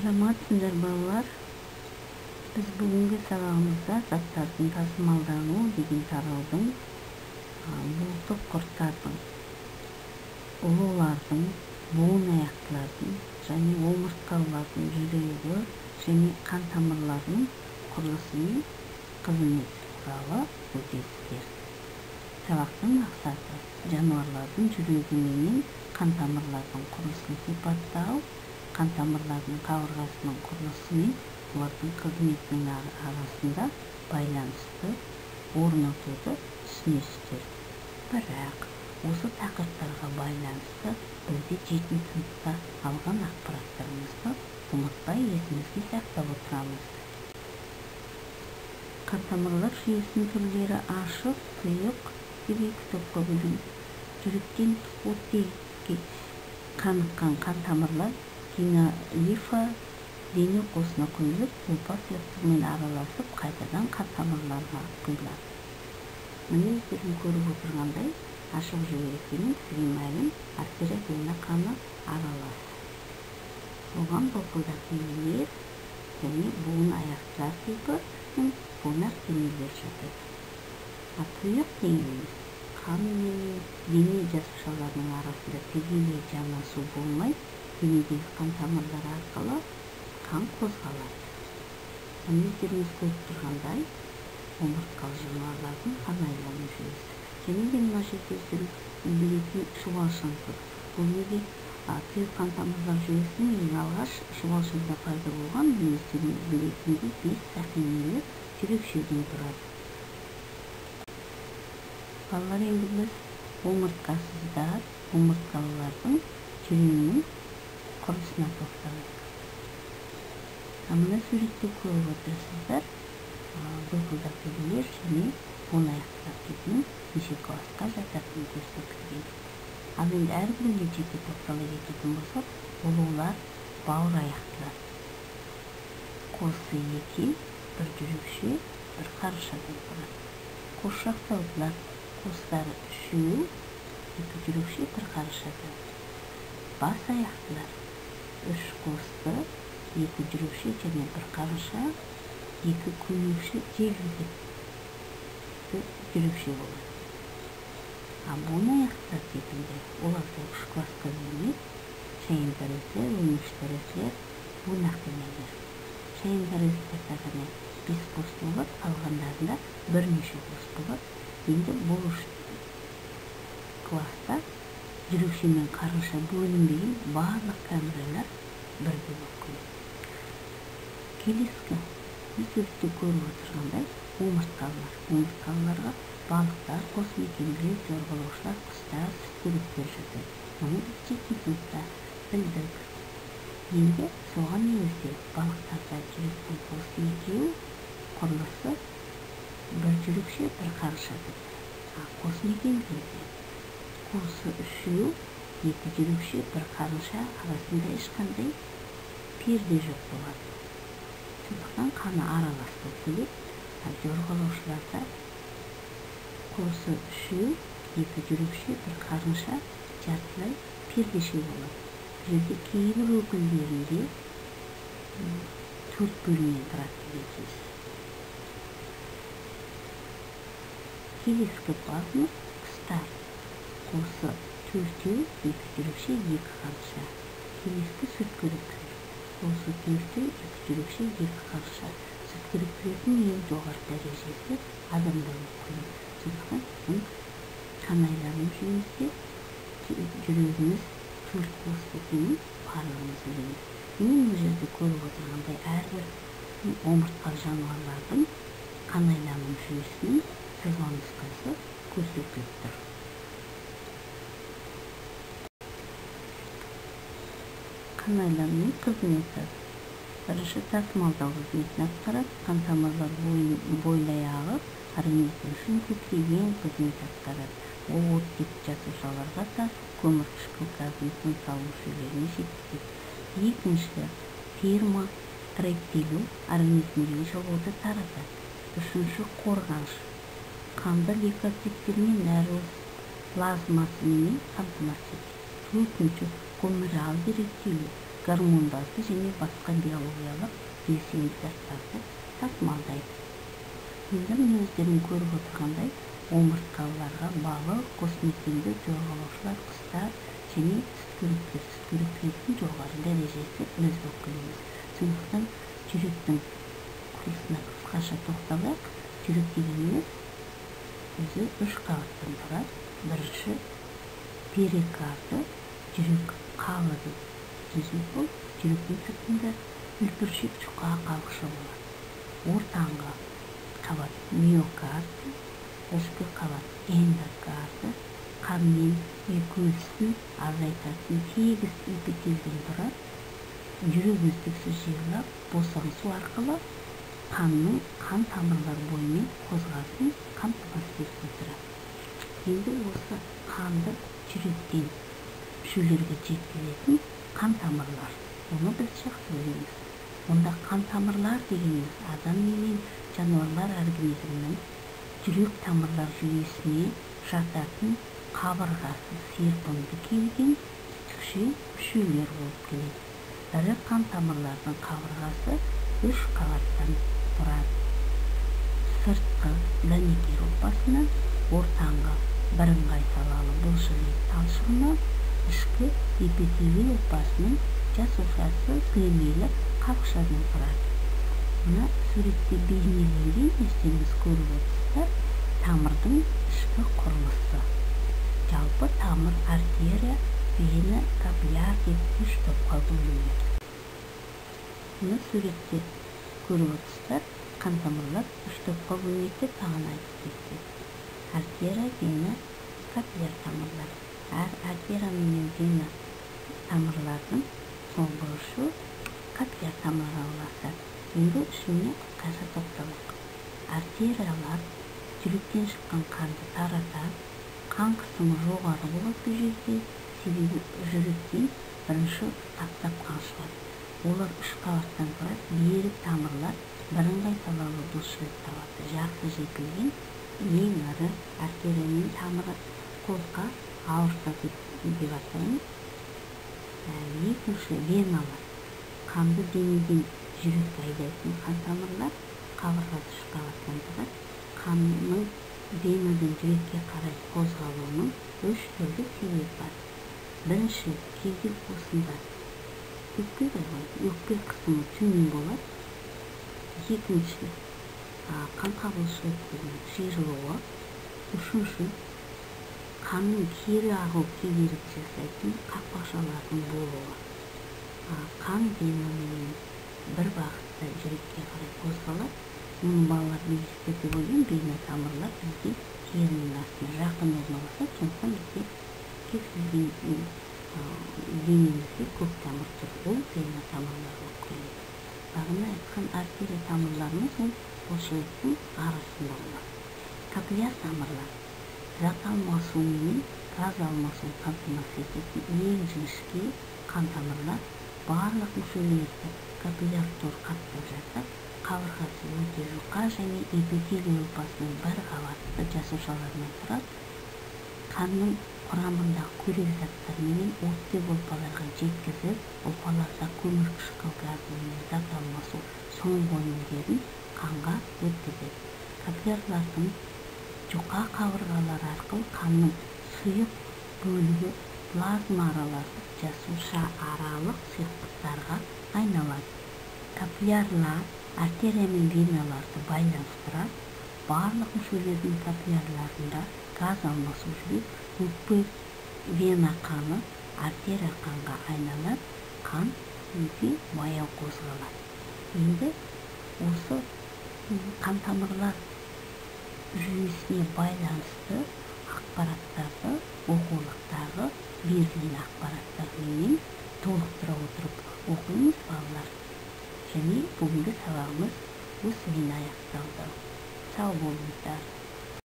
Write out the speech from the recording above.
Саламатсыздар балалар. Biz бүгүнкү сабагыбызда заттардын тасымалдануу деген тараудун бултук курттардын, улуулардын, буун аяктылардын және омурткалардын жүрөгү және кан тамырларынын курулушунун кызмети тууралуу билесиздер. Сабактын максаты жаныбарлардын жүрөгү менен кан тамырлардын курулушун сыйпаттоо, кан тамырлардын кабыргасынын курулушу менен булардын кызметинин арасында байланышты орнотууду түшүнөсүздөр. Бирок осы такырттарга байланыштуу бизде 7-сыныпта алган акпараттарыбызды унутпай эсибизде сактап отурабыз. Кан тамырлар жүйөсүнүн түрлөрү ашык, сыйык деп 2 топко бөлүнөт. Жүрөктөн оттегиге каныккан кан тамырлар лимфа дене куусуна куюлуп, сулпа сыяктуу менен аралашып, кайтадан кан тамырларга куюлат. Мына сиздердин көрүп отургандай, ашык жөөк менен сигмалин артерия вена каны аралаш. Буга бокулдак денелер және буун аяктар типи буунак денелер жатат. Туюк деңиз кан менен дене жасушаларынын арасында тигийлей жанасуу болмой, денедеги кан тамырлар аркылуу кан козголот. Өздөрүңүз көрүп тургандай, омурткалык жаныбарлардын кан айлануу жүйөсү. Және де мына жерде билетін шұбалшынтыр. Бұл неге тұйық кан тамырлар жүйесінің ең алғаш шұбалшында пайда болған өздерін білетіндей 5 сақинелі жүрек шүйден тұрады. Балалар, енді біз омыртқасыздар, омыртқалылардың жүрегінің құрылысына тоқталайық. Мына суретте көріп отырсыздар, бұлқылдақ денелер және буын аяқтар типінің неше классқа жататынын көрсөтүлгөн. Ал эми ар биринде жеке токтоло кететін болсок, улуулар бауыр аяктылар. Коосы 2, бир жүрөкчү, бир карышадан турат. Кууршактуулар кооздары 3, 2 жүрөкчү, бир карышадан. Бас аяктылар 3 коозду, 2 жүрөкчү жана бир карыша, 2 көмөкчү желдик жүрөкчү болот. Буун аяктар типинде оларды 3 класска бөлүнөт. Шайынтарөзлөр, өнүктөрөзлөр, буунак денелер. Шайынтарөзлөр дагы 5 кооз болот, калгандарында бир нече кооз болот. Эми бул класста жүрөкчү менен карыша бөлүнбөгөн баардык камералар бирдей болуп келет. Келеси суретте көрүп отургандай омурткалар. Омурткаларга балыктар, космекендер, жорголоочулар, куштар, сүткүрүктөр жатат. Муну биз 7-сыныпта билдик. Эми суга негизде балыктарда жүрөктүн коосы 2, курулушу бир жүрөкчү, бир карышада. Космекендерде коосы 3, 2 жүрөкчү, бир карыша арасында эч кандай перде жок болот. Сондуктан каны аралаш болуп келет. Жорголоочуларда коосы 3, 2 жүрөкчү, бир карыша жартылай пердеши болот. Бул жерде кээ бир өкүлдөрүндө 4 бөлүмдөн турат дейсиз. Келеси плазмус куштар. Коосы 4, 2 жүрөкчү, 2 карыша. Келеси сүткүрүктөр. Коосы 4, 2 жүрөкчү, 2 карыша. Сүткүрүктөрдүн эң жогорку дарежеси адамда болот. Сондуктан кан айлануу жүйөсү жүрөгүбүз 4 кооз экенин баардыгыбыз билебиз. Мына жерде көрүп отургандай ар бир омурткалык жаныбарлардын кан айлануу жүйөсүнүн сызма нускасы көрсөтүлүп тур. Кан айлануу кызмети Бірінші тасымалдау қызметін атқарат. Қан тамырлар бойлай ағып, организм үшін көптеген қызмет атқарат. Ол оттек жасушаларға тасып, көмірқышқыл газын тыныс алу жүйелеріне жеткізеді. Екінші, термотроптилу организмдегі жылуды таратады. Үшінші, қорғаныш. Қанды лейкоциттермен нәруыз плазмасымен қамтамасыз етеді. Төртінші, көмірал директиві гормондарды және басқа биологиялық белсенді заттарды тасымалдайды. Енді міне өздерің көріп отырғандай, омыртқаларға балық, қосмекенді, жорғалаушылар, құстар және сүтқоректілердің жоғары дәрежесі үлес болып келеміз. Сондықтан жүректің құрылысына қысқаша тоқталайық. Жүрек дегеніміз өзі 3 қабаттан тұрады. Бірінші перикарды, жүрек қабығы түзу болып, жүректің сыртында үлпіршек жұқа қабықша болады. Ортаңғы қабат миокард, ішкі қабат эндокард, қан мен ұйқы азайтатын тегіс эпителден тұрады. Жүрек үздіксіз жиырылып, босаңсу арқылы қанның қан тамырлары бойымен қозғалысын қамтамасыз етіп тұрады. Енді осы қанды жүректен мүшелерге жеткізетін қан тамырлар. Оны біз жақсы білеміз. Онда қан тамырлар дегеніміз адам мен жануарлар организмінің жүрек тамырлар жүйесіне жататын қабырғасы серпімді келген түтікше мүшелер болып келеді. Ірі қан тамырлардың қабырғасы 3 қабаттан тұрады. Сыртқы дәнекер ұлпасынан, ортаңғы бірыңғай салалы бұлшықет талшығынан, ішкі эпителий ұлпасының жасушасы сілемейлі қабықшадан тұрады. Мына суретте бейнеленген өздеріңіз көріп отырсыздар, тамырдың ішкі құрылысы. Жалпы тамыр артерия, вена, капилляр деп 3 топқа бөлінеді. Мына суретте көріп отырсыздар, қан тамырлар 3 топқа бөлінеді, тағын айтып кетті. Артерия, вена, капилляр тамырлар. Әр артерия мен вена тамырлардың соңғы ұшы капилляр тамырға ұласады. Енді ішіне қысқаша тоқталайық. Артериялар жүректен шыққан қанды таратады. Қан қысымы жоғары болады бұл жерде, себебі жүректен бірінші таптап қан шығады. Олар 3 қабаттан тұрады. Берік тамырлар бірыңғай салалы бұлшықет табаты жақсы жетілген ең ірі артериямен тамыры қозға аорта деп атаймыз. Екінші веналар, қанды денеден жүрекке айдайтын қан тамырлар қабырғасы 3 қабаттан тұрады. Қанның венадан жүрекке қарай қозғалуының 3 түрлі себебі бар. Бірінші, кеуде қуысында өкпе қысымы төмен болады. Екінші, қан қабылшылықтың жиырылуы. Үшінші, қанның кері ағу кедергі жасайтын қақпақшалардың болуы. Қан венамен бір бағытта жүрекке қарай қозғалады. Мұны балалардың ескертіп ойлаймын, вена тамырлар бізде терінің астына жақын орналасады, сондықтан бізде кез келген денемізде көк тамыр тұр, ол вена тамырлар болып келеді. Бағана айтқан артерия тамырларымыз ол бұлшықеттің арасында болады. Капилляр тамырлар зат алмасуы мен газ алмасуын қамтамасыз ететін ең жіңішке қан тамырлар барлық мүшелерді капилляр тор қаптап жатып, қабырғасы өте жұқа және эпителий ұлпасының бір қабатты жасушаларынан тұрады. Қанның құрамындағы көрек заттар мен оттек ұлпаларға жеткізіп, ұлпаларда көмірқышқыл газы мен зат алмасу соңғы өнімдерін қанға өткізеді. Капиллярлардың жұқа қабырғалары арқылы қанның сұйық бөлігі плазма араласып, жасуша аралық сұйықтықтарға айналады. Капиллярлар артерия мен веналарды байланыстырады. Барлық мүшелердің капиллярларында газ алмасу жүріп, өкпе вена қаны артерия қанға айналады, қан өте баяу қозғалады. Енді осы қан тамырлар жүйесіне байланысты ақпараттарды оқулықтағы берілген ақпараттармен толықтыра отырып оқимыз балалар. Және бүгінгі сабағымыз осымен аяқталды. Сау болыңыздар.